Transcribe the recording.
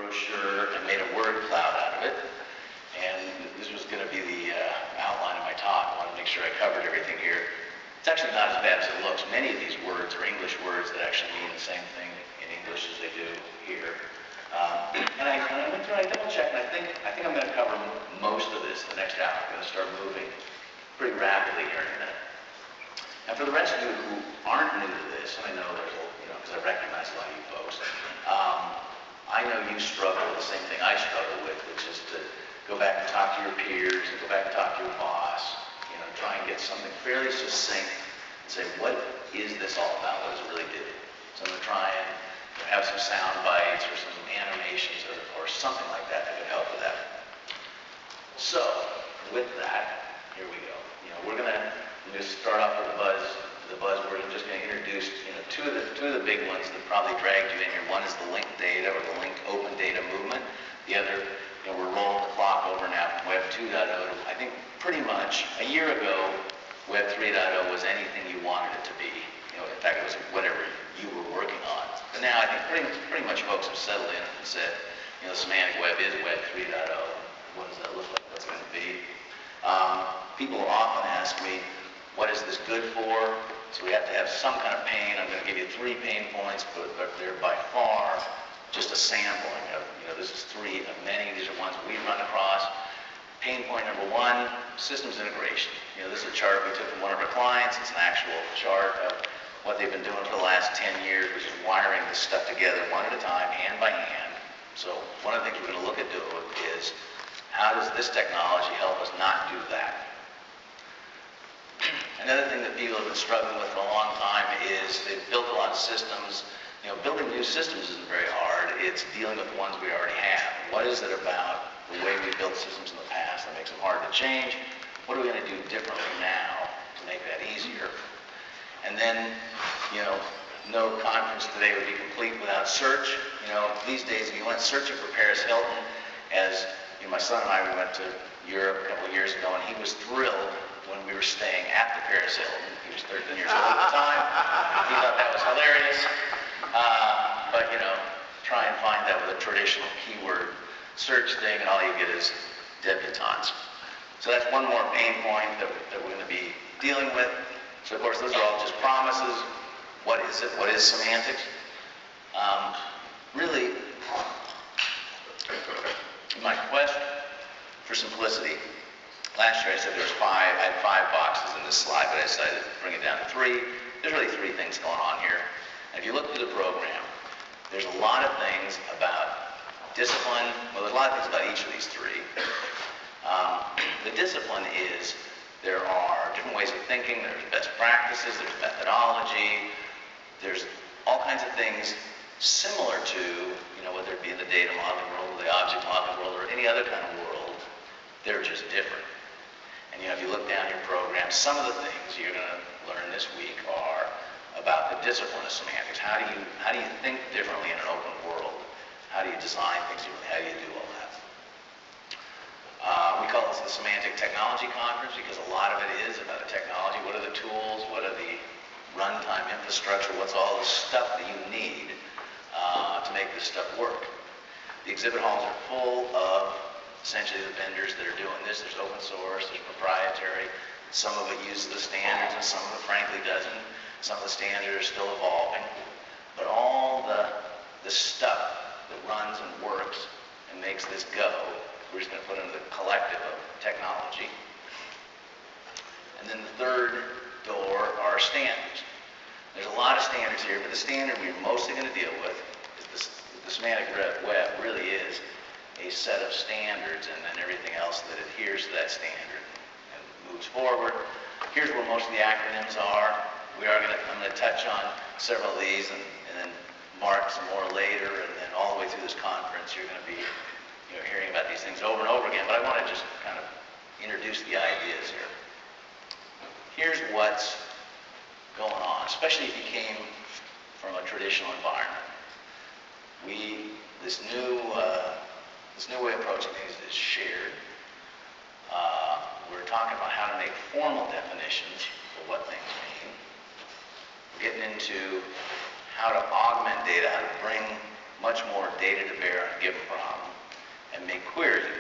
brochure and made a word cloud out of it. And this was going to be the outline of my talk. I want to make sure I covered everything here. It's actually not as bad as it looks. Many of these words are English words that actually mean the same thing in English as they do here. And I went through and I double checked, and I think I'm going to cover most of this the next hour. I'm going to start moving pretty rapidly here in a minute. And for the rest of you who aren't new to this, and I know there's because I recognize a lot of you folks, I know you struggle with the same thing I struggle with, which is to go back and talk to your peers, and go back and talk to your boss, try and get something fairly succinct and say, what is this all about? What does it really do? So I'm going to try and have some sound bites or some animations or something like that that could help with that. So with that, here we go. We're going to just start off with the buzzword. I'm just going to introduce two of the big ones that probably dragged you in here. One is the linked data or the linked open data movement. The other, we're rolling the clock over now from Web 2.0 to, I think, pretty much a year ago, Web 3.0 was anything you wanted it to be. In fact, it was whatever you were working on. But now I think pretty much folks have settled in and said, the semantic web is Web 3.0. What does that look like? What's it going to be? People often ask me, what is this good for? So we have to have some kind of pain. I'm going to give you 3 pain points, but they're by far just a sampling of, this is 3 of many. These are ones we run across. Pain point number 1, systems integration. This is a chart we took from one of our clients. It's an actual chart of what they've been doing for the last 10 years, which is wiring this stuff together one at a time, hand by hand. So one of the things we're going to look at doing is, how does this technology help us not do that? Another thing that people have been struggling with for a long time is they've built a lot of systems. Building new systems isn't very hard. It's dealing with the ones we already have. What is it about the way we built systems in the past that makes them hard to change? What are we going to do differently now to make that easier? And then, no conference today would be complete without search. These days, if you went searching for Paris Hilton, as my son and I, we went to Europe a couple of years ago, and he was thrilled when we were staying at the Paris Hilton. He was 13 years old at the time. He thought that was hilarious. But, try and find that with a traditional keyword search thing, and all you get is debutantes. So that's one more pain point that we're going to be dealing with. So, of course, those are all just promises. What is it? What is semantics? Really, my quest for simplicity, last year I said there was 5. I had 5 boxes in this slide, but I decided to bring it down to 3. There's really 3 things going on here. And if you look through the program, there's a lot of things about discipline. Well, there's a lot of things about each of these 3. The discipline is there are different ways of thinking. There's best practices. There's methodology. There's all kinds of things similar to, whether it be in the data modeling world, or the object modeling world, or any other kind of world. They're just different. And if you look down your program, some of the things you're going to learn this week are about the discipline of semantics. How do you think differently in an open world? How do you design things differently? How do you do all that? We call this the Semantic Technology Conference because a lot of it is about the technology. What are the tools? What are the runtime infrastructure? What's all the stuff that you need to make this stuff work? The exhibit halls are full of essentially the vendors that are doing this. There's open source, there's proprietary. Some of it uses the standards and some of it frankly doesn't. Some of the standards are still evolving. But all the stuff that runs and works and makes this go, we're just going to put into the collective of technology. And then the third door are standards. There's a lot of standards here, but the standard we're mostly going to deal with is the semantic web really is a set of standards and then everything else that adheres to that standard and moves forward. Here's where most of the acronyms are. I'm going to touch on several of these and then mark some more later, and then all the way through this conference you're going to be hearing about these things over and over again, but I want to just kind of introduce the ideas here. Here's what's going on, especially if you came from a traditional environment. This new way of approaching things is shared. We're talking about how to make formal definitions for what things mean. We're getting into how to augment data, how to bring much more data to bear on a given problem. make queries.